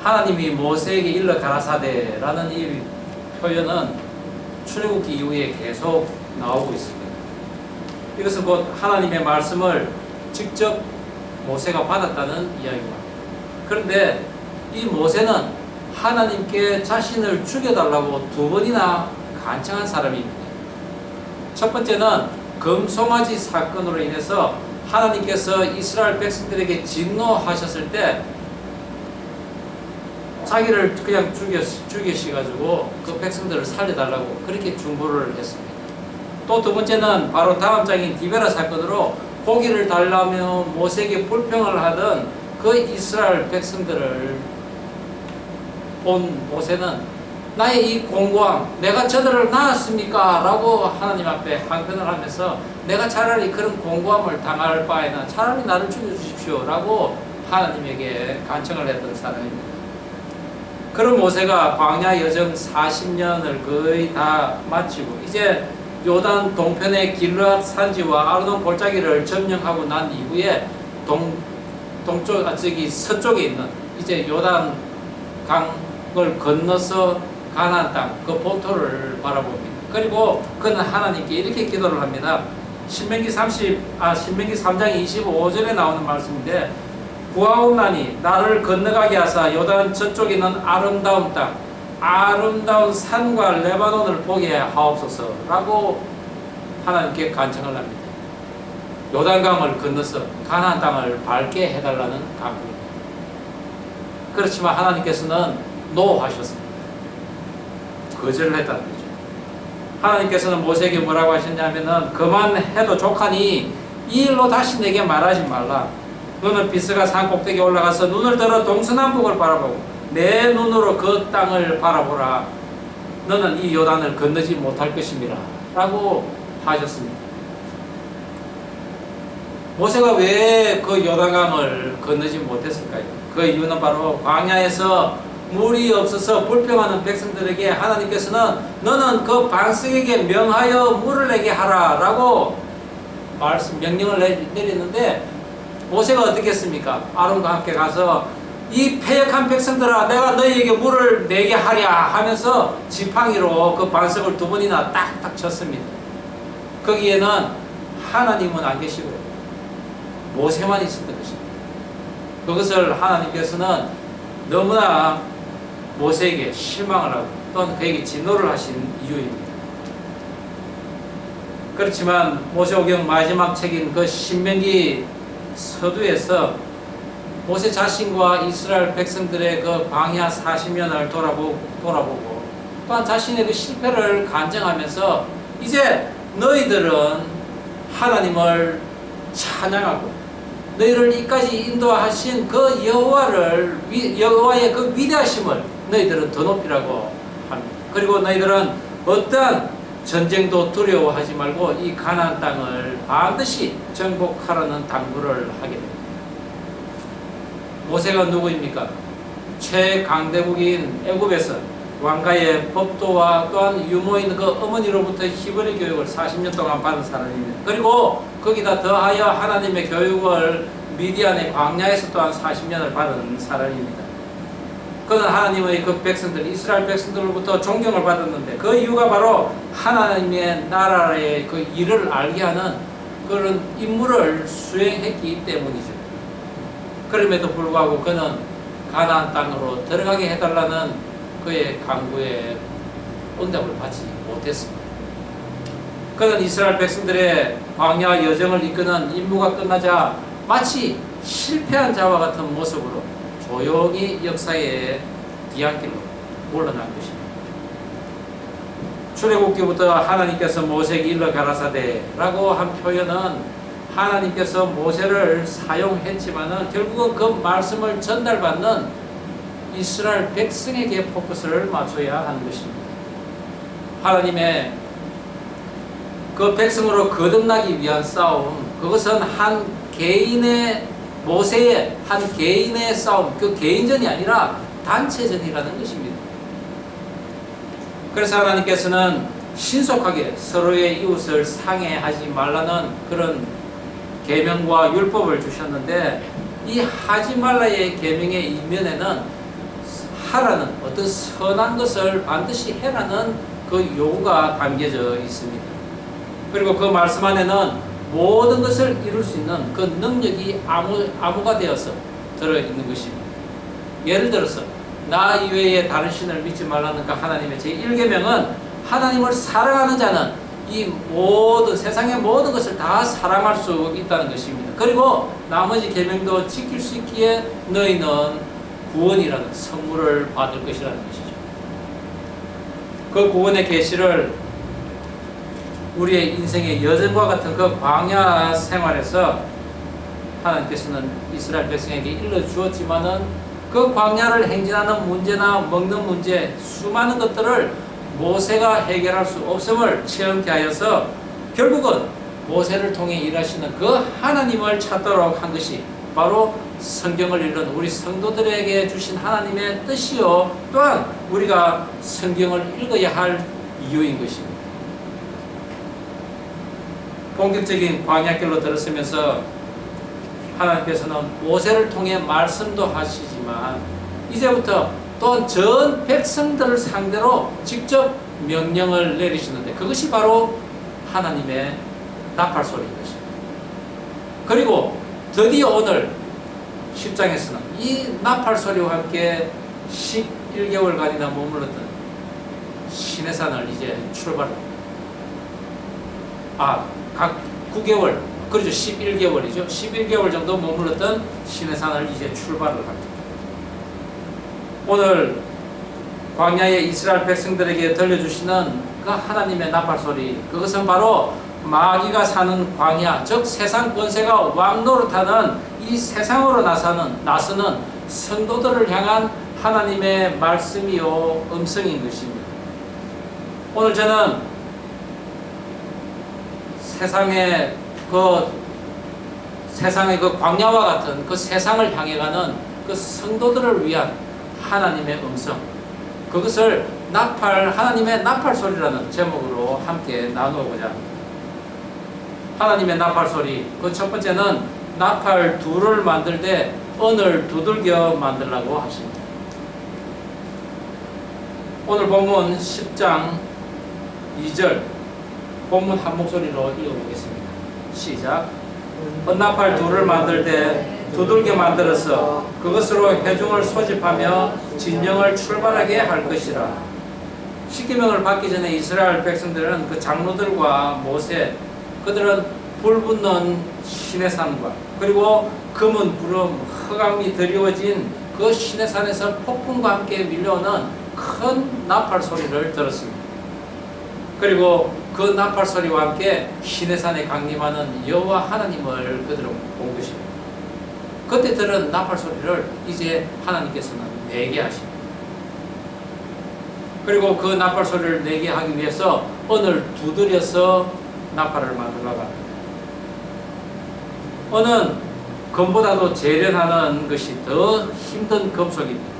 하나님이 모세에게 일러 가라사대라는 이 표현은 출애굽기 이후에 계속 나오고 있습니다. 이것은 곧 하나님의 말씀을 직접 모세가 받았다는 이야기입니다. 그런데 이 모세는 하나님께 자신을 죽여달라고 2번이나 간청한 사람입니다. 첫 번째는 금송아지 사건으로 인해서 하나님께서 이스라엘 백성들에게 진노하셨을 때 자기를 그냥 죽이셔가지고 그 백성들을 살려달라고 그렇게 중보를 했습니다. 또 2번째는 바로 다음 장인 디베라 사건으로 고기를 달라며 모세에게 불평을 하던 그 이스라엘 백성들을 본 모세는 나의 이 공고함, 내가 저들을 낳았습니까? 라고 하나님 앞에 항변을 하면서 내가 차라리 그런 공고함을 당할 바에는 차라리 나를 죽여주십시오 라고 하나님에게 간청을 했던 사람입니다. 그런 모세가 광야 여정 40년을 거의 다 마치고 이제 요단 동편의 길르앗 산지와 아르논 골짜기를 점령하고 난 이후에 서쪽에 있는 이제 요단 강을 건너서 가나안 땅, 그 본토를 바라봅니다. 그리고 그는 하나님께 이렇게 기도를 합니다. 신명기 3장 25절에 나오는 말씀인데 구하옵나니 나를 건너가게 하사 요단 저쪽에 있는 아름다운 땅, 아름다운 산과 레바논을 보게 하옵소서 라고 하나님께 간청을 합니다. 요단강을 건너서 가나안 땅을 밟게 해달라는 간구입니다. 그렇지만 하나님께서는 노하셨습니다. 거절을 했다는 거죠. 하나님께서는 모세에게 뭐라고 하셨냐면은 그만해도 족하니 이 일로 다시 내게 말하지 말라. 너는 비스가 산 꼭대기에 올라가서 눈을 들어 동서남북을 바라보고 내 눈으로 그 땅을 바라보라. 너는 이 요단을 건너지 못할 것입니다 라고 하셨습니다. 모세가 왜 그 요단강을 건너지 못했을까요? 그 이유는 바로 광야에서 물이 없어서 불평하는 백성들에게 하나님께서는 너는 그 반석에게 명하여 물을 내게 하라 라고 명령을 내리는데 모세가 어떻게 했습니까? 아론과 함께 가서 이 패역한 백성들아 내가 너희에게 물을 내게 하랴 하면서 지팡이로 그 반석을 2번이나 딱딱 쳤습니다. 거기에는 하나님은 안 계시고 모세만 있었던 것입니다. 그것을 하나님께서는 너무나 모세에게 실망을 하고 또한 그에게 진노를 하신 이유입니다. 그렇지만 모세오경 마지막 책인 그 신명기 서두에서 모세 자신과 이스라엘 백성들의 그 광야 40년을 돌아보고 또한 자신의 그 실패를 간증하면서 이제 너희들은 하나님을 찬양하고 너희를 이까지 인도하신 그 여호와의 그 위대하심을 너희들은 더 높이라고 합니다. 그리고 너희들은 어떠한 전쟁도 두려워하지 말고 이 가나안 땅을 반드시 정복하라는 당부를 하게 됩니다. 모세가 누구입니까? 최강대국인 애굽에서 왕가의 법도와 또한 유모인 그 어머니로부터 히브리 교육을 40년 동안 받은 사람입니다. 그리고 거기다 더하여 하나님의 교육을 미디안의 광야에서 또한 40년을 받은 사람입니다. 그는 하나님의 그 백성들, 이스라엘 백성들로부터 존경을 받았는데 그 이유가 바로 하나님의 나라의 그 일을 알게 하는 그런 임무를 수행했기 때문이죠. 그럼에도 불구하고 그는 가나안 땅으로 들어가게 해달라는 그의 간구에 응답을 받지 못했습니다. 그는 이스라엘 백성들의 광야 여정을 이끄는 임무가 끝나자 마치 실패한 자와 같은 모습으로 조용히 역사의 뒤안길로 물러난 것입니다. 출애굽기부터 하나님께서 모세에게 일러 가라사대라고 한 표현은 하나님께서 모세를 사용했지만은 결국은 그 말씀을 전달받는 이스라엘 백성에게 포커스를 맞춰야 하는 것입니다. 하나님의 그 백성으로 거듭나기 위한 싸움, 그것은 한 개인의 모세의 한 개인의 싸움, 그 개인전이 아니라 단체전이라는 것입니다. 그래서 하나님께서는 신속하게 서로의 이웃을 상해하지 말라는 그런 계명과 율법을 주셨는데 이 하지 말라의 계명의 이면에는 하라는 어떤 선한 것을 반드시 해라는 그 요구가 담겨져 있습니다. 그리고 그 말씀 안에는 모든 것을 이룰 수 있는 그 능력이 암호가 되어서 들어있는 것입니다. 예를 들어서 나 이외에 다른 신을 믿지 말라는 그 하나님의 제1계명은 하나님을 사랑하는 자는 이 모든 세상의 모든 것을 다 사랑할 수 있다는 것입니다. 그리고 나머지 계명도 지킬 수 있기에 너희는 구원이라는 선물을 받을 것이라는 것이죠. 그 구원의 계시를 우리의 인생의 여정과 같은 그 광야 생활에서 하나님께서는 이스라엘 백성에게 일러주었지만은 그 광야를 행진하는 문제나 먹는 문제, 수많은 것들을 모세가 해결할 수 없음을 체험케 하여서 결국은 모세를 통해 일하시는 그 하나님을 찾도록 한 것이 바로 성경을 읽는 우리 성도들에게 주신 하나님의 뜻이요, 또한 우리가 성경을 읽어야 할 이유인 것입니다. 본격적인 광야길로 들었으면서 하나님께서는 모세를 통해 말씀도 하시지만 이제부터 또한 전 백성들을 상대로 직접 명령을 내리시는데 그것이 바로 하나님의 나팔소리인 것입니다. 그리고 드디어 오늘 10장에서는 이 나팔소리와 함께 11개월간이나 머물렀던 시내산을 이제 출발합니다. 각 9개월, 그렇죠. 11개월이죠. 11개월 정도 머물렀던 시내산을 이제 출발을 합니다. 오늘 광야의 이스라엘 백성들에게 들려주시는 그 하나님의 나팔소리, 그것은 바로 마귀가 사는 광야, 즉 세상 권세가 왕노릇하는 이 세상으로 나서는 성도들을 향한 하나님의 말씀이요 음성인 것입니다. 오늘 저는 세상의 그 광야와 같은 그 세상을 향해 가는 그 성도들을 위한 하나님의 음성, 그것을 하나님의 나팔소리라는 제목으로 함께 나누고자 합니다. 하나님의 나팔소리, 그 첫 번째는 나팔 둘을 만들 때 언을 두들겨 만들라고 하십니다. 오늘 본문 10장 2절 본문 한 목소리로 읽어보겠습니다. 시작. 언나팔 둘을 만들 때 두들겨 만들어서 그것으로 회중을 소집하며 진영을 출발하게 할 것이라. 십계명을 받기 전에 이스라엘 백성들은 그 장로들과 모세, 그들은 불 붙는 시내산과 그리고 금은 구름, 흑암이 드리워진 그 시내산에서 폭풍과 함께 밀려오는 큰 나팔 소리를 들었습니다. 그리고 그 나팔 소리와 함께 시내산에 강림하는 여호와 하나님을 그들은 본 것입니다. 그때 들은 나팔 소리를 이제 하나님께서는 내게 하십니다. 그리고 그 나팔 소리를 내게 하기 위해서 언을 두드려서 나팔을 만들라고 합니다. 언은 금보다도 재련하는 것이 더 힘든 금속입니다.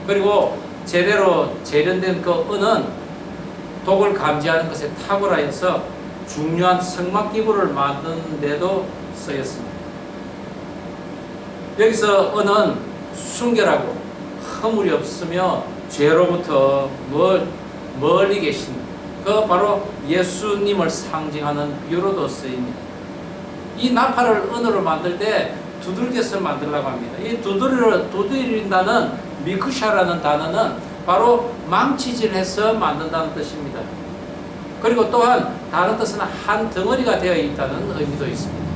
그리고 제대로 재련된 그 언은 독을 감지하는 것에 탁월하여서 중요한 성막 기구를 만드는 데도 쓰였습니다. 여기서 언은 순결하고 허물이 없으며 죄로부터 멀리 계신 그 바로 예수님을 상징하는 비유로도 쓰입니다. 이 나팔을 언으로 만들 때 두들겨서 만들라고 합니다. 이 두드린다는 미크샤라는 단어는 바로 망치질해서 만든다는 뜻입니다. 그리고 또한 다른 뜻은 한 덩어리가 되어 있다는 의미도 있습니다.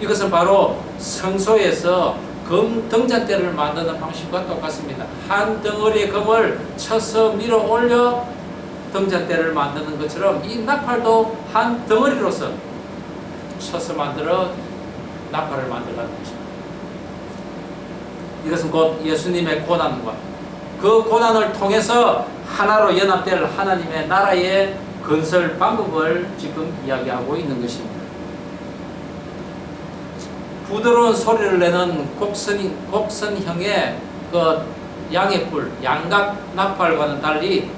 이것은 바로 성소에서 금 등잔대를 만드는 방식과 똑같습니다. 한 덩어리의 금을 쳐서 밀어 올려 등잔대를 만드는 것처럼 이 나팔도 한 덩어리로서 쳐서 만들어 나팔을 만들라는 것입니다. 이것은 곧 예수님의 고난과 그 고난을 통해서 하나로 연합될 하나님의 나라의 건설 방법을 지금 이야기하고 있는 것입니다. 부드러운 소리를 내는 곡선형의 그 양의 양각 나팔과는 달리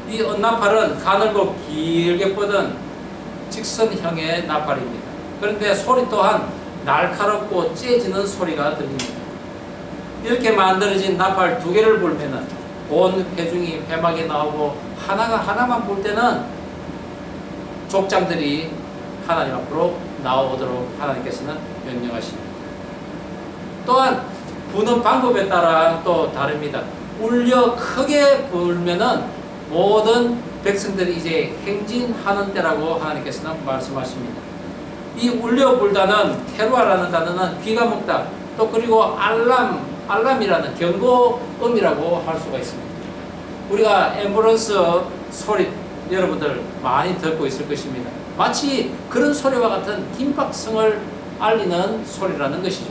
이 언나팔은 가늘고 길게 뻗은 직선형의 나팔입니다. 그런데 소리 또한 날카롭고 째지는 소리가 들립니다. 이렇게 만들어진 나팔 두 개를 불면은 온 회중이 회막에 나오고 하나만 불 때는 족장들이 하나님 앞으로 나오도록 하나님께서는 명령하십니다. 또한 부는 방법에 따라 또 다릅니다. 울려 크게 불면은 모든 백성들이 이제 행진하는 때라고 하나님께서는 말씀하십니다. 이 울려 불다는 테루아라는 단어는 귀가 먹다, 또 그리고 알람이라는 경고음이라고 할 수가 있습니다. 우리가 앰뷸런스 소리 여러분들 많이 듣고 있을 것입니다. 마치 그런 소리와 같은 긴박성을 알리는 소리라는 것이죠.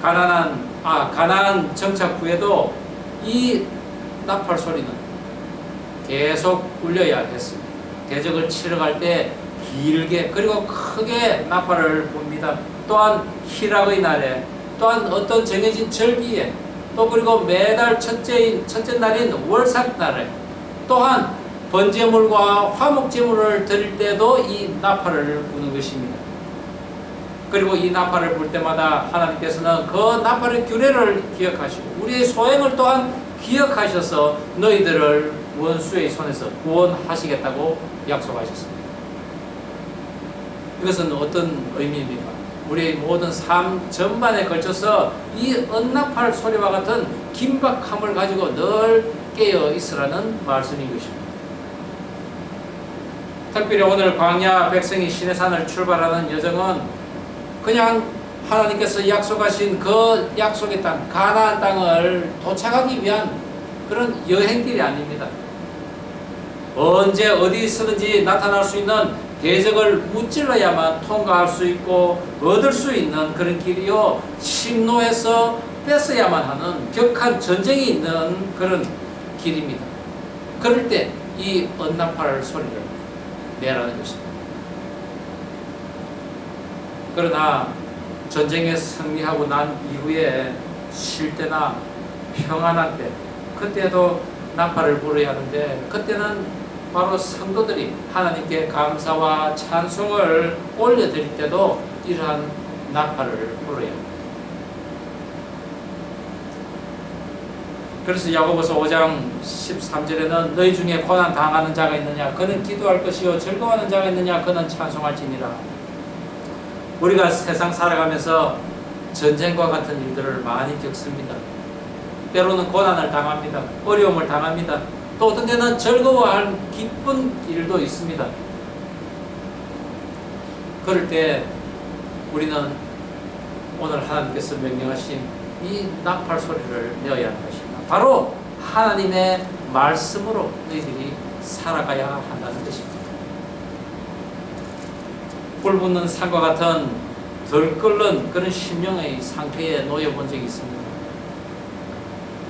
가나안 정착 후에도 이 나팔 소리는 계속 울려야 했습니다. 대적을 치러 갈 때 길게 그리고 크게 나팔을 붑니다. 또한 희락의 날에, 또한 어떤 정해진 절기에, 또 그리고 매달 첫째 날인 월삭 날에, 또한 번제물과 화목제물을 드릴 때도 이 나팔을 부는 것입니다. 그리고 이 나팔을 불 때마다 하나님께서는 그 나팔의 규례를 기억하시고 우리의 소행을 또한 기억하셔서 너희들을 원수의 손에서 구원하시겠다고 약속하셨습니다. 이것은 어떤 의미입니까? 우리의 모든 삶 전반에 걸쳐서 이 은나팔 소리와 같은 긴박함을 가지고 늘 깨어 있으라는 말씀인 것입니다. 특별히 오늘 광야 백성이 시내산을 출발하는 여정은 그냥 하나님께서 약속하신 그 약속의 땅, 가나안 땅을 도착하기 위한 그런 여행길이 아닙니다. 언제 어디서든지 나타날 수 있는 대적을 무찔러야만 통과할 수 있고 얻을 수 있는 그런 길이요, 심노해서 뺏어야만 하는 격한 전쟁이 있는 그런 길입니다. 그럴 때 이 은나팔 소리를 내라는 것입니다. 그러나 전쟁에 승리하고 난 이후에 쉴 때나 평안할 때, 그때도 나팔을 불어야 하는데, 그때는 바로 성도들이 하나님께 감사와 찬송을 올려드릴 때도 이러한 나팔을 불어야 합니다. 그래서 야고보서 5장 13절에는 너희 중에 고난 당하는 자가 있느냐, 그는 기도할 것이요 즐거워하는 자가 있느냐, 그는 찬송할지니라. 우리가 세상 살아가면서 전쟁과 같은 일들을 많이 겪습니다. 때로는 고난을 당합니다. 어려움을 당합니다. 또 어떤 때는 즐거워할 기쁜 일도 있습니다. 그럴 때 우리는 오늘 하나님께서 명령하신 이 나팔 소리를 내어야 하는 것입니다. 바로 하나님의 말씀으로 너희들이 살아가야 한다는 것입니다. 불붙는 산과 같은 덜 끓는 그런 심령의 상태에 놓여본 적이 있습니다.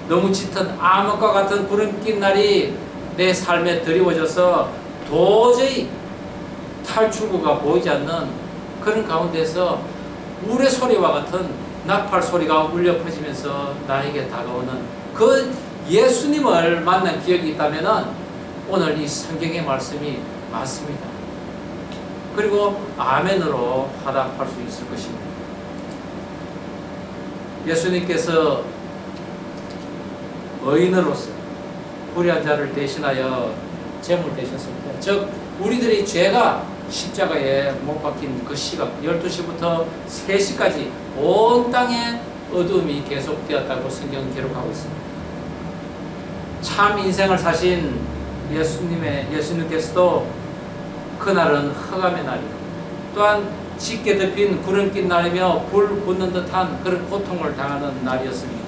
너무 짙은 암흑과 같은 구름 낀 날이 내 삶에 드리워져서 도저히 탈출구가 보이지 않는 그런 가운데서 물의 소리와 같은 나팔 소리가 울려 퍼지면서 나에게 다가오는 그 예수님을 만난 기억이 있다면 오늘 이 성경의 말씀이 맞습니다. 그리고 아멘으로 화답할 수 있을 것입니다. 예수님께서 의인으로서 불의한 자를 대신하여 제물 되셨습니다. 즉 우리들의 죄가 십자가에 못 박힌 그 시각 12시부터 3시까지 온 땅에 어둠이 계속되었다고 성경은 기록하고 있습니다. 참 인생을 사신 예수님께서도 그날은 흑암의 날이고 또한 짙게 덮인 구름 낀 날이며 불 붙는 듯한 그런 고통을 당하는 날이었습니다.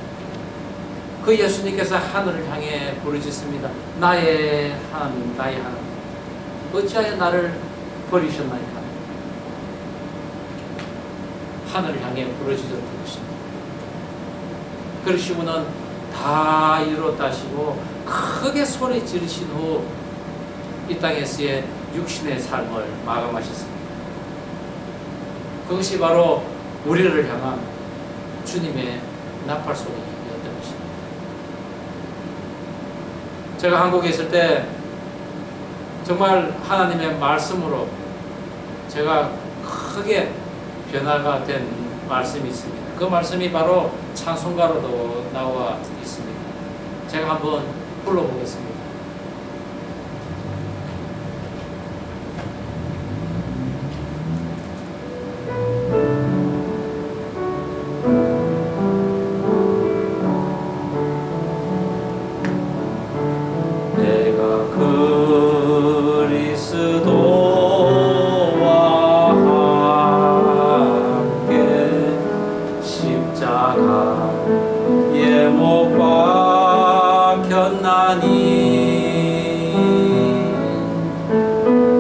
그 예수님께서 하늘을 향해 부르짖습니다. 나의 하나님, 나의 하나님, 어찌하여 나를 버리셨나이까? 하늘을 향해 부르짖었던 것입니다. 그러시고는 다 이루었다 하시고 크게 소리 지르신 후 이 땅에서의 육신의 삶을 마감하셨습니다. 그것이 바로 우리를 향한 주님의 나팔 소리였던 것입니다. 제가 한국에 있을 때 정말 하나님의 말씀으로 제가 크게 변화가 된 말씀이 있습니다. 그 말씀이 바로 찬송가로도 나와 있습니다. 제가 한번 불러보겠습니다. 내가 그리스도와 함께 십자가에 못 박혔나니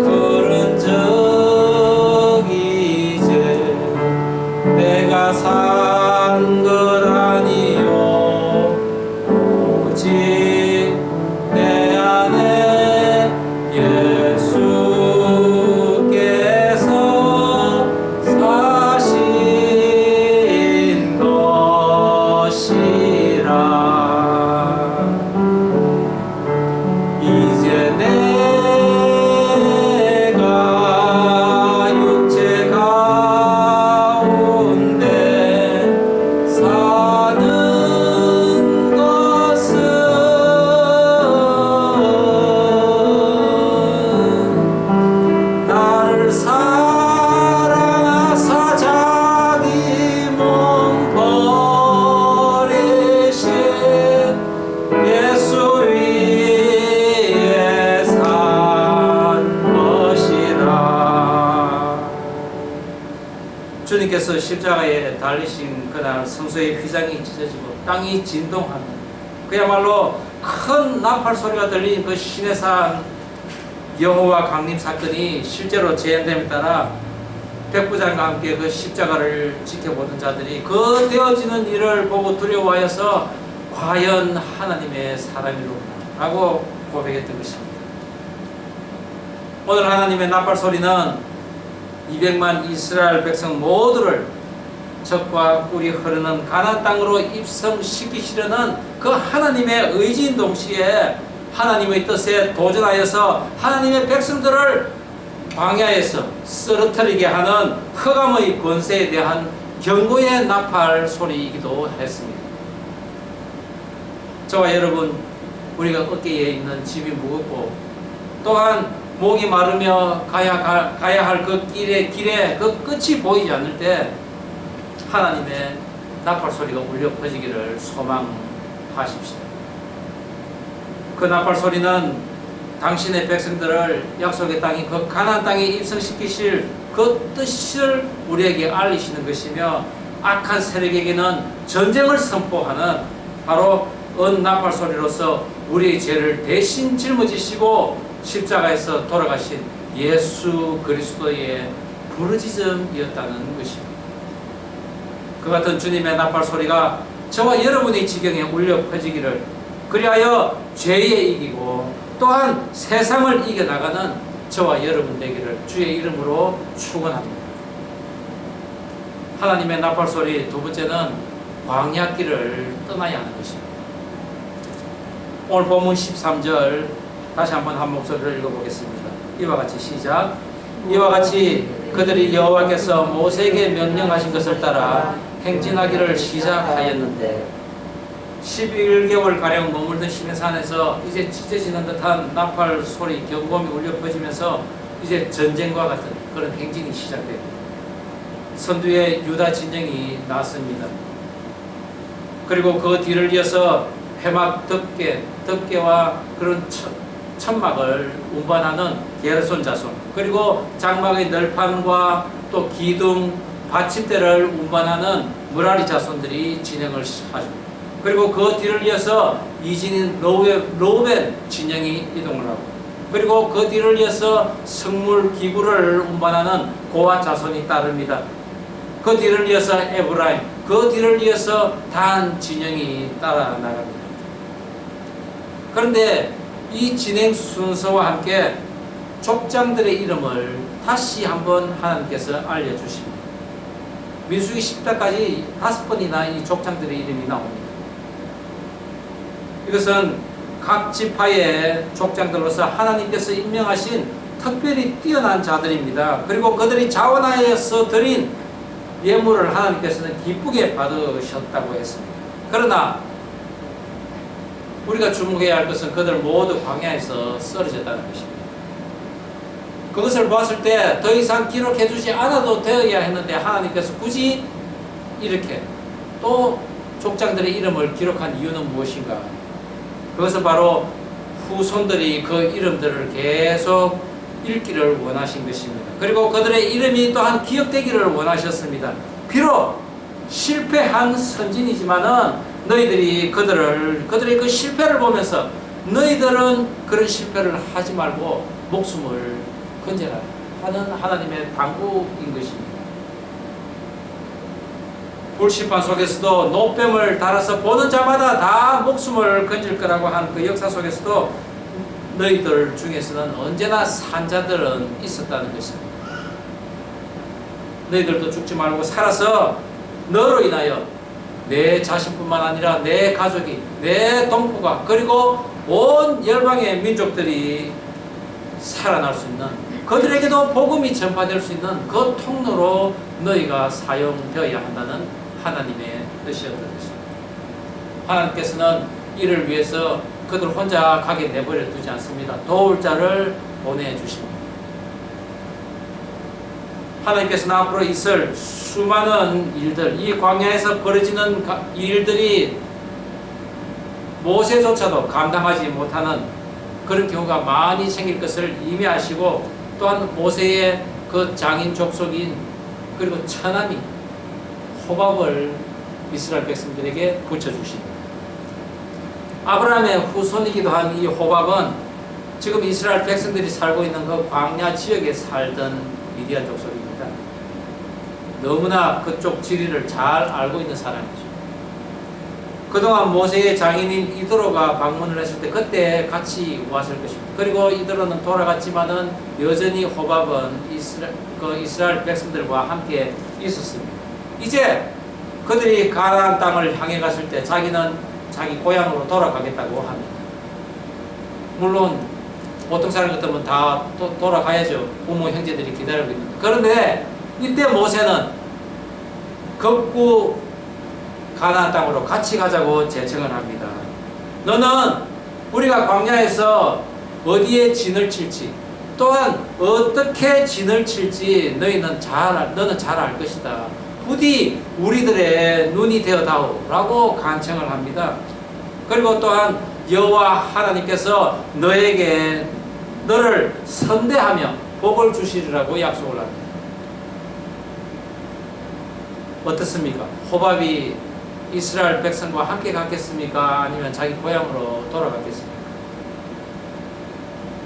그런 적 이제 내가 산 것 아니요 오직 내 안에 예수께서 사신 것이라. 이제 내가 육체 가운데 사는 것은 나를 사랑하사 자기 몸 버리신 예수 위에 산 것이라. 주님께서 십자가에 달리신 그날 성소의 휘장이 찢어지고 땅이 진동하는 그야말로 큰 나팔 소리가 들린 그 신의 산 여호와 강림 사건이 실제로 재현됨에 따라 백부장과 함께 그 십자가를 지켜보던 자들이 그 되어지는 일을 보고 두려워하여서 과연 하나님의 사람이로구나 라고 고백했던 것입니다. 오늘 하나님의 나팔 소리는 200만 이스라엘 백성 모두를 적과 꿀이 흐르는 가나안 땅으로 입성시키시려는 그 하나님의 의지인 동시에 하나님의 뜻에 도전하여서 하나님의 백성들을 광야에서 쓰러뜨리게 하는 흑암의 권세에 대한 경고의 나팔 소리이기도 했습니다. 저와 여러분, 우리가 어깨에 있는 짐이 무겁고 또한 목이 마르며 가야 할 그 길에 그 끝이 보이지 않을 때 하나님의 나팔 소리가 울려 퍼지기를 소망하십시오. 그 나팔 소리는 당신의 백성들을 약속의 땅인 그 가나안 땅에 입성시키실 그 뜻을 우리에게 알리시는 것이며 악한 세력에게는 전쟁을 선포하는 바로 나팔 소리로서 우리의 죄를 대신 짊어지시고 십자가에서 돌아가신 예수 그리스도의 부르짖음이었다는 것입니다. 그 같은 주님의 나팔 소리가 저와 여러분의 지경에 울려 퍼지기를, 그리하여 죄에 이기고 또한 세상을 이겨나가는 저와 여러분 되기를 주의 이름으로 축원합니다. 하나님의 나팔 소리 두 번째는 광야길을 떠나야 하는 것입니다. 오늘 본문 13절 다시 한번 한 목소리를 읽어보겠습니다. 이와 같이 시작. 이와 같이 그들이 여호와께서 모세에게 명령하신 것을 따라 행진하기를 시작하였는데 11개월가량 머물던 시내산에서 이제 찢어지는 듯한 나팔 소리 경고음이 울려 퍼지면서 이제 전쟁과 같은 그런 행진이 시작됩니다. 선두에 유다 진영이 났습니다. 그리고 그 뒤를 이어서 회막 덮개와 그런 천막을 운반하는 게르손 자손, 그리고 장막의 널판과 또 기둥, 받침대를 운반하는 무라리 자손들이 진행을 하죠. 그리고 그 뒤를 이어서 이진인 로벤 진영이 이동을 하고, 그리고 그 뒤를 이어서 성물 기구를 운반하는 고앗 자손이 따릅니다. 그 뒤를 이어서 에브라임, 그 뒤를 이어서 단 진영이 따라 나갑니다. 그런데 이 진행 순서와 함께 족장들의 이름을 다시 한번 하나님께서 알려주십니다. 민수기 10장까지 5번이나 이 족장들의 이름이 나옵니다. 이것은 각 지파의 족장들로서 하나님께서 임명하신 특별히 뛰어난 자들입니다. 그리고 그들이 자원하여서 드린 예물을 하나님께서는 기쁘게 받으셨다고 했습니다. 그러나 우리가 주목해야 할 것은 그들 모두 광야에서 쓰러졌다는 것입니다. 그것을 보았을 때 더 이상 기록해 주지 않아도 되어야 했는데 하나님께서 굳이 이렇게 또 족장들의 이름을 기록한 이유는 무엇인가? 그것은 바로 후손들이 그 이름들을 계속 읽기를 원하신 것입니다. 그리고 그들의 이름이 또한 기억되기를 원하셨습니다. 비록 실패한 선진이지만은 너희들이 그들의 그 실패를 보면서 너희들은 그런 실패를 하지 말고 목숨을 건져라 하는 하나님의 당부인 것입니다. 불심판 속에서도 노뱀을 달아서 보는 자마다 다 목숨을 건질 거라고 한 그 역사 속에서도 너희들 중에서는 언제나 산자들은 있었다는 것입니다. 너희들도 죽지 말고 살아서 너로 인하여 내 자신뿐만 아니라 내 가족이, 내 동포가, 그리고 온 열방의 민족들이 살아날 수 있는, 그들에게도 복음이 전파될 수 있는 그 통로로 너희가 사용되어야 한다는 하나님의 뜻이었던 것입니다. 하나님께서는 이를 위해서 그들 혼자 가게 내버려 두지 않습니다. 도울 자를 보내주십니다. 하나님께서는 앞으로 있을 수많은 일들, 이 광야에서 벌어지는 일들이 모세조차도 감당하지 못하는 그런 경우가 많이 생길 것을 이미 아시고, 또한 모세의 그 장인 족속인 그리고 처남이 호밥을 이스라엘 백성들에게 붙여주십니다. 아브라함의 후손이기도 한 이 호밥은 지금 이스라엘 백성들이 살고 있는 그 광야 지역에 살던 미디안 족속입니다. 너무나 그쪽 지리를 잘 알고 있는 사람이죠. 그동안 모세의 장인인 이드로가 방문을 했을 때 그때 같이 왔을 것입니다. 그리고 이드로는 돌아갔지만은 여전히 호밥은 이스라엘 백성들과 함께 있었습니다. 이제 그들이 가나안 땅을 향해 갔을 때 자기는 자기 고향으로 돌아가겠다고 합니다. 물론 보통 사람 같으면 다 돌아가야죠. 부모 형제들이 기다리고 있는데. 그런데 이때 모세는 겁구 가나안 땅으로 같이 가자고 제청을 합니다. 너는 우리가 광야에서 어디에 진을 칠지, 또한 어떻게 진을 칠지 너는 잘 알 것이다. 부디 우리들의 눈이 되어다오 라고 간청을 합니다. 그리고 또한 여호와 하나님께서 너를 선대하며 복을 주시리라고 약속을 합니다. 어떻습니까? 호밥이 이스라엘 백성과 함께 갔겠습니까? 아니면 자기 고향으로 돌아갔겠습니까?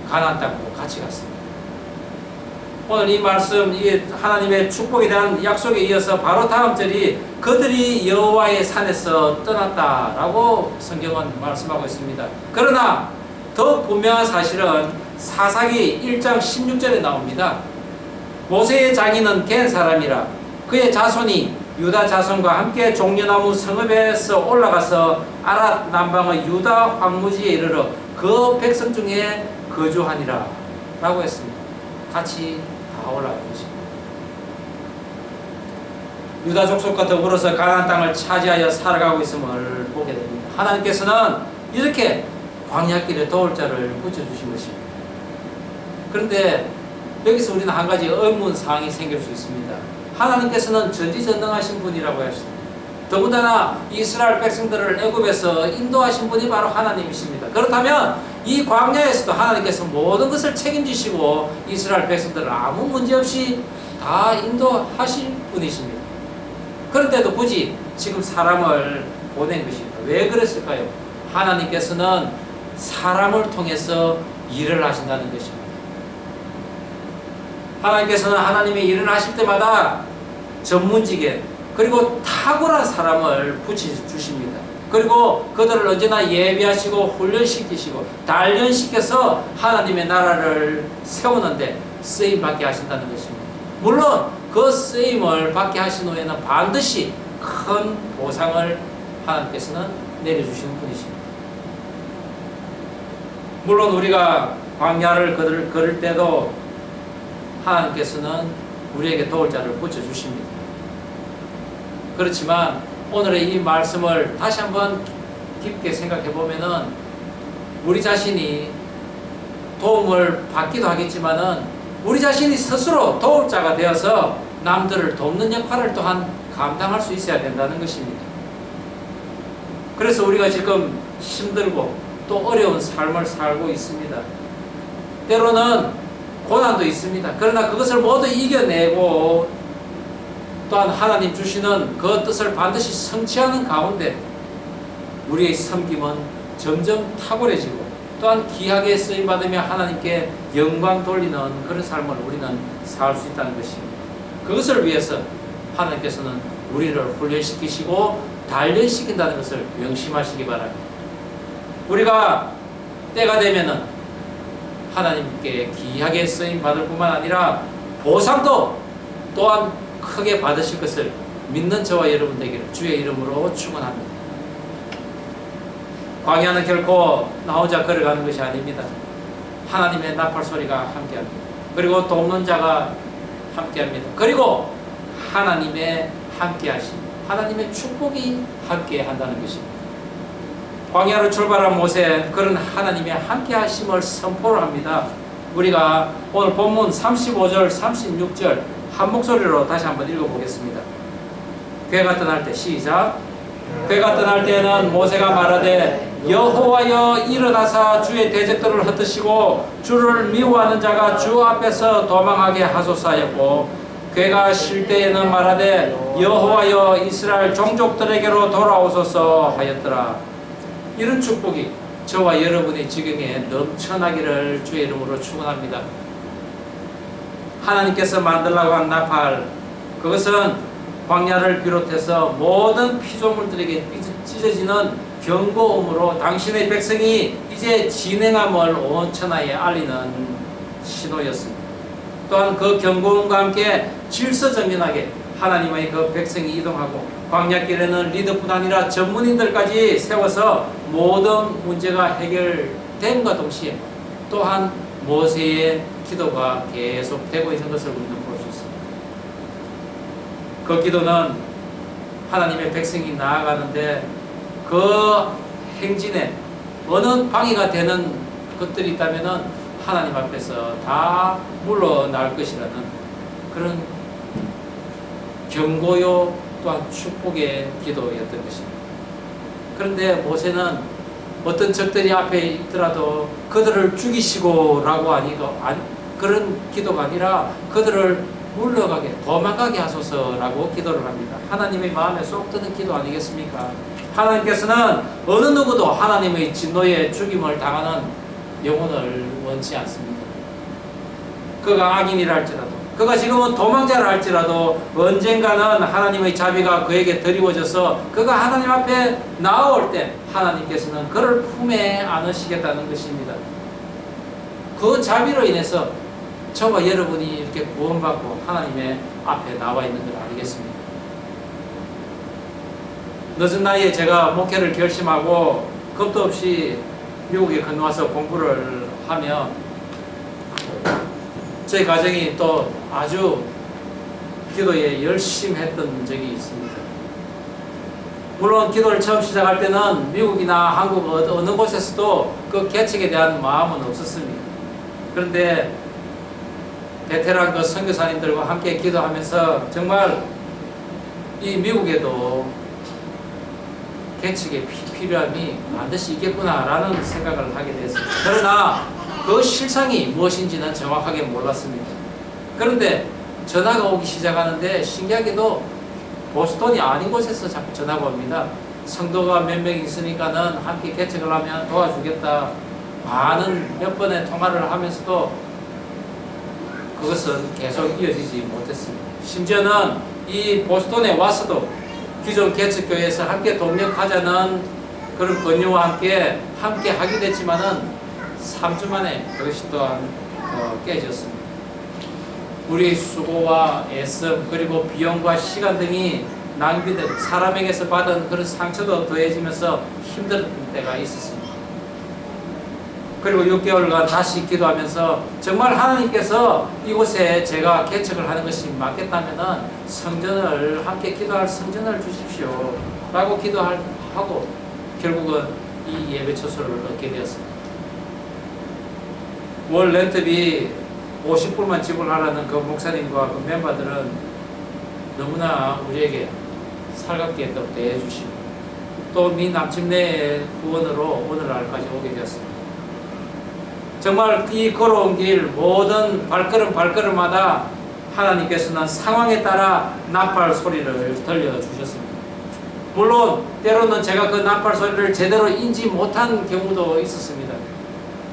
가나안 땅으로 같이 갔습니다. 오늘 이 말씀, 이 하나님의 축복에 대한 약속에 이어서 바로 다음 절이 그들이 여호와의 산에서 떠났다라고 성경은 말씀하고 있습니다. 그러나 더 분명한 사실은 사사기 1장 16절에 나옵니다. 모세의 장인은 겐 사람이라 그의 자손이 유다 자손과 함께 종려나무 성읍에서 올라가서 아랏 남방의 유다 황무지에 이르러 그 백성 중에 거주하니라 라고 했습니다. 같이 다 올라간 것입니다. 유다 족속과 더불어서 가나안 땅을 차지하여 살아가고 있음을 보게 됩니다. 하나님께서는 이렇게 광야길에 도울 자를 붙여주신 것입니다. 그런데 여기서 우리는 한 가지 의문사항이 생길 수 있습니다. 하나님께서는 전지전능하신 분이라고 했습니다. 더군다나 이스라엘 백성들을 애굽에서 인도하신 분이 바로 하나님이십니다. 그렇다면 이 광야에서도 하나님께서 모든 것을 책임지시고 이스라엘 백성들을 아무 문제없이 다 인도하실 분이십니다. 그런데도 굳이 지금 사람을 보낸 것입니다. 왜 그랬을까요? 하나님께서는 사람을 통해서 일을 하신다는 것입니다. 하나님께서는 하나님의 일을 하실 때마다 전문직에 그리고 탁월한 사람을 붙여주십니다. 그리고 그들을 언제나 예비하시고 훈련시키시고 단련시켜서 하나님의 나라를 세우는데 쓰임받게 하신다는 것입니다. 물론 그 쓰임을 받게 하신 후에는 반드시 큰 보상을 하나님께서는 내려주시는 분이십니다. 물론 우리가 광야를 걸을 때도 하나님께서는 우리에게 도울 자를 붙여주십니다. 그렇지만 오늘의 이 말씀을 다시 한번 깊게 생각해 보면은 우리 자신이 도움을 받기도 하겠지만은 우리 자신이 스스로 도울 자가 되어서 남들을 돕는 역할을 또한 감당할 수 있어야 된다는 것입니다. 그래서 우리가 지금 힘들고 또 어려운 삶을 살고 있습니다. 때로는 고난도 있습니다. 그러나 그것을 모두 이겨내고 또한 하나님 주시는 그 뜻을 반드시 성취하는 가운데 우리의 섬김은 점점 탁월해지고 또한 귀하게 쓰임받으며 하나님께 영광 돌리는 그런 삶을 우리는 살 수 있다는 것입니다. 그것을 위해서 하나님께서는 우리를 훈련시키시고 단련시킨다는 것을 명심하시기 바랍니다. 우리가 때가 되면은 하나님께 귀하게 쓰임받을 뿐만 아니라 보상도 또한 크게 받으실 것을 믿는 저와 여러분 되기를 주의 이름으로 축원합니다. 광야는 결코 나 혼자 걸어가는 것이 아닙니다. 하나님의 나팔 소리가 함께합니다. 그리고 돕는 자가 함께합니다. 그리고 하나님의 함께하심, 하나님의 축복이 함께한다는 것입니다. 광야로 출발한 모세, 그런 하나님의 함께하심을 선포를 합니다. 우리가 오늘 본문 35절, 36절 한 목소리로 다시 한번 읽어보겠습니다. 괴가 떠날 때 시작. 괴가 떠날 때에는 모세가 말하되 여호와여 일어나사 주의 대적들을 흩으시고 주를 미워하는 자가 주 앞에서 도망하게 하소서 하였고, 괴가 쉴 때에는 말하되 여호와여 이스라엘 종족들에게로 돌아오소서 하였더라. 이런 축복이 저와 여러분의 지경에 넘쳐나기를 주의 이름으로 축원합니다. 하나님께서 만들라고 한 나팔, 그것은 광야를 비롯해서 모든 피조물들에게 찢어지는 경고음으로 당신의 백성이 이제 진행함을 온 천하에 알리는 신호였습니다. 또한 그 경고음과 함께 질서정연하게 하나님의 그 백성이 이동하고 광야길에는 리더뿐 아니라 전문인들까지 세워서 모든 문제가 해결됨과 동시에 또한 모세의 기도가 계속되고 있는 것을 우리는 볼 수 있습니다. 그 기도는 하나님의 백성이 나아가는데 그 행진에 어느 방해가 되는 것들이 있다면 하나님 앞에서 다 물러날 것이라는 그런 경고요 또한 축복의 기도였던 것입니다. 그런데 모세는 어떤 적들이 앞에 있더라도 그들을 죽이시고 라고 그런 기도가 아니라 그들을 물러가게 도망가게 하소서라고 기도를 합니다. 하나님의 마음에 쏙 드는 기도 아니겠습니까? 하나님께서는 어느 누구도 하나님의 진노에 죽임을 당하는 영혼을 원치 않습니다. 그가 악인이라 할지라도, 그가 지금은 도망자라 할지라도 언젠가는 하나님의 자비가 그에게 드리워져서 그가 하나님 앞에 나올 때 하나님께서는 그를 품에 안으시겠다는 것입니다. 그 자비로 인해서 저와 여러분이 이렇게 구원받고 하나님의 앞에 나와 있는 것 아니겠습니까? 늦은 나이에 제가 목회를 결심하고 겁도 없이 미국에 건너와서 공부를 하며 저희 가정이 또 아주 기도에 열심히 했던 적이 있습니다. 물론 기도를 처음 시작할 때는 미국이나 한국 어느 곳에서도 그 개척에 대한 마음은 없었습니다. 그런데 베테랑 그 선교사님들과 함께 기도하면서 정말 이 미국에도 개척의 필요함이 반드시 있겠구나라는 생각을 하게 됐습니다. 그러나 그 실상이 무엇인지는 정확하게 몰랐습니다. 그런데 전화가 오기 시작하는데 신기하게도 보스턴이 아닌 곳에서 자꾸 전화가 옵니다. 성도가 몇 명 있으니까는 함께 개척을 하면 도와주겠다. 많은 몇 번의 통화를 하면서도 그것은 계속 이어지지 못했습니다. 심지어는 이 보스턴에 와서도 기존 개척교회에서 함께 동력하자는 그런 권유와 함께 하게 됐지만은 3주 만에 그것이 또한 깨졌습니다. 우리의 수고와 애씀 그리고 비용과 시간 등이 낭비된 사람에게서 받은 그런 상처도 더해지면서 힘들었던 때가 있었습니다. 그리고 6개월간 다시 기도하면서 정말 하나님께서 이곳에 제가 개척을 하는 것이 맞겠다면은 성전을 함께 기도할 성전을 주십시오 라고 기도하고 결국은 이 예배 처소를 얻게 되었습니다. 월 렌트비 50불만 지불하라는 그 목사님과 그 멤버들은 너무나 우리에게 살갑게 또 대해주시고 또 미 남침내의 후원으로 오늘날까지 오게 되었습니다. 정말 이 걸어온 길 모든 발걸음마다 하나님께서는 상황에 따라 나팔 소리를 들려주셨습니다. 물론 때로는 제가 그 나팔 소리를 제대로 인지 못한 경우도 있었습니다.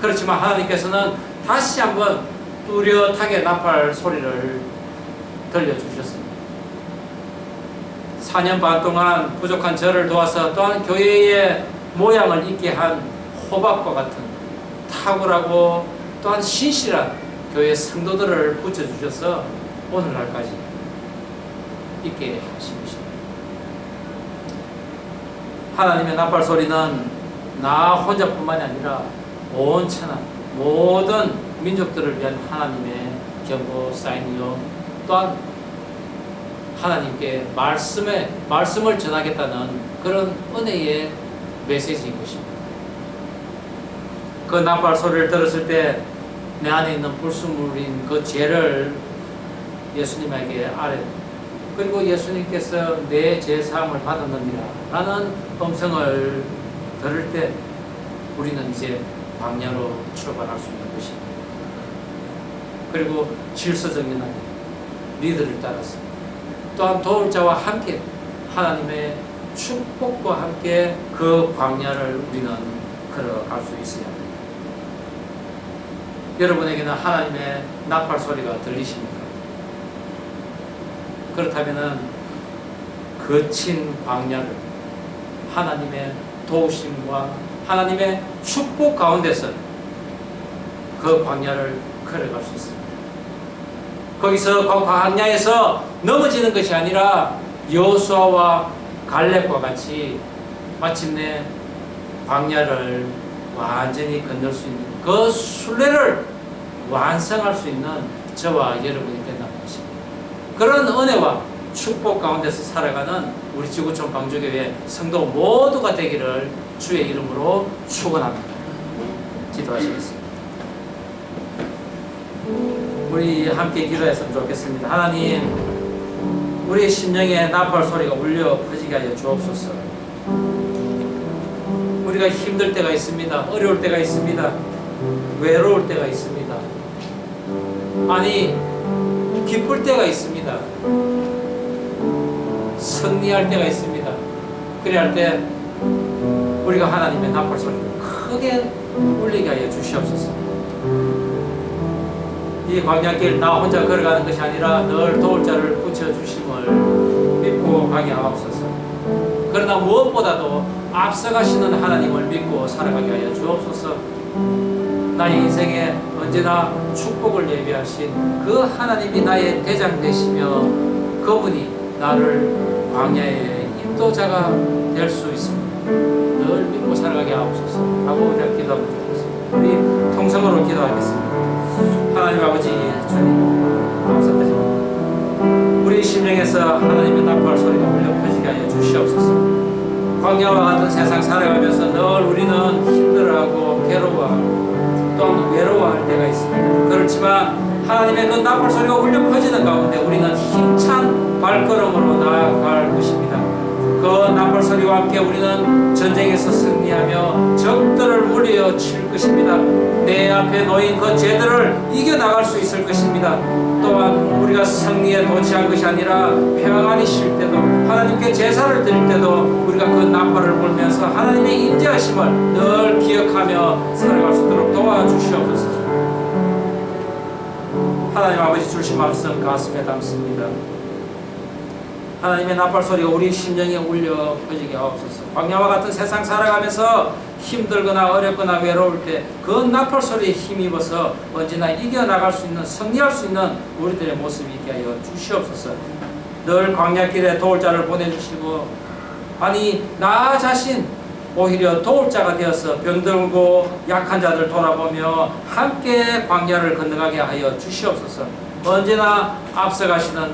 그렇지만 하나님께서는 다시 한번 뚜렷하게 나팔 소리를 들려주셨습니다. 4년 반 동안 부족한 저를 도와서 또한 교회의 모양을 있게 한 호박과 같은 탁월하고 또한 신실한 교회 성도들을 붙여주셔서 오늘날까지 있게 하신 것입니다. 하나님의 나팔 소리는 나 혼자뿐만이 아니라 온 천하 모든 민족들을 위한 하나님의 경고 사인이요 또한 하나님께 말씀을 전하겠다는 그런 은혜의 메시지인 것입니다. 그 나팔 소리를 들었을 때 내 안에 있는 불순물인 그 죄를 예수님에게 아뢰 그리고 예수님께서 내 죄 사함을 받았느니라 라는 음성을 들을 때 우리는 이제 광야로 출발할 수 있는 것입니다. 그리고 질서정연하게 리더를 따라서 또한 도울 자와 함께 하나님의 축복과 함께 그 광야를 우리는 걸어갈 수 있어야 합니다. 여러분에게는 하나님의 나팔 소리가 들리십니까? 그렇다면은 거친 광야를 하나님의 도우심과 하나님의 축복 가운데서 그 광야를 걸어갈 수 있습니다. 거기서 그 광야에서 넘어지는 것이 아니라 여호수아와 갈렙과 같이 마침내 광야를 완전히 건널 수 있는 그 순례를 완성할 수 있는 저와 여러분이 된다는 것입니다. 그런 은혜와 축복 가운데서 살아가는 우리 지구촌 방주교회 성도 모두가 되기를 주의 이름으로 축원합니다. 기도하시겠습니다. 우리 함께 기도했으면 좋겠습니다. 하나님, 우리의 심령에 나팔 소리가 울려 퍼지게 하여 주옵소서. 우리가 힘들 때가 있습니다. 어려울 때가 있습니다. 외로울 때가 있습니다. 아니, 기쁠 때가 있습니다. 승리할 때가 있습니다. 그래 할 때 우리가 하나님의 나팔 소리를 크게 울리게 하여 주시옵소서. 이 광야길 나 혼자 걸어가는 것이 아니라 늘 도울 자를 붙여주심을 믿고 가게 하옵소서. 그러나 무엇보다도 앞서가시는 하나님을 믿고 살아가게 하여 주옵소서. 나의 인생에 언제나 축복을 예비하신 그 하나님이 나의 대장 되시며 그분이 나를 광야의 인도자가 될 수 있습니다. 늘 믿고 살아가게 하옵소서 하고 우리가 기도하면 좋겠습니다. 우리 통성으로 기도하겠습니다. 하나님 아버지 주님 감사드립니다. 우리 심령에서 하나님의 나팔 소리가 울려 퍼지게 하여 주시옵소서. 광야와 같은 세상 살아가면서 늘 우리는 힘들어하고 괴로워하고 또한 외로워할 때가 있습니다. 그렇지만 하나님의 그 나팔 소리가 울려 퍼지는 가운데 우리는 힘찬 발걸음으로 나아갈 것입니다. 그 나팔 소리와 함께 우리는 전쟁에서 승리하며 적들을 물리칠 것입니다. 내 앞에 놓인 그 죄들을 이겨나갈 수 있을 것입니다. 또한 우리가 승리에 도취한 것이 아니라 평안히 쉴 때도 하나님께 제사를 드릴 때도 우리가 그 나팔을 불면서 하나님의 임재하심을 늘 기억하며 살아갈 수 있도록 도와주시옵소서. 하나님 아버지 주신 말씀 가슴에 담습니다. 하나님의 나팔 소리가 우리 심령에 울려 퍼지게 하옵소서. 광야와 같은 세상 살아가면서 힘들거나 어렵거나 외로울 때 그 나팔 소리에 힘입어서 언제나 이겨나갈 수 있는 승리할 수 있는 우리들의 모습이 있게 하여 주시옵소서. 늘 광야길에 도울 자를 보내주시고 아니 나 자신 오히려 도울 자가 되어서 병들고 약한 자들 돌아보며 함께 광야를 건너가게 하여 주시옵소서. 언제나 앞서가시는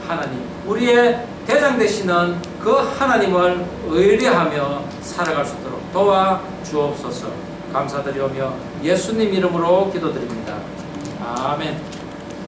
하나님, 우리의 대장 되시는 그 하나님을 의뢰하며 살아갈 수 있도록 도와 주옵소서. 감사드리오며 예수님 이름으로 기도드립니다. 아멘.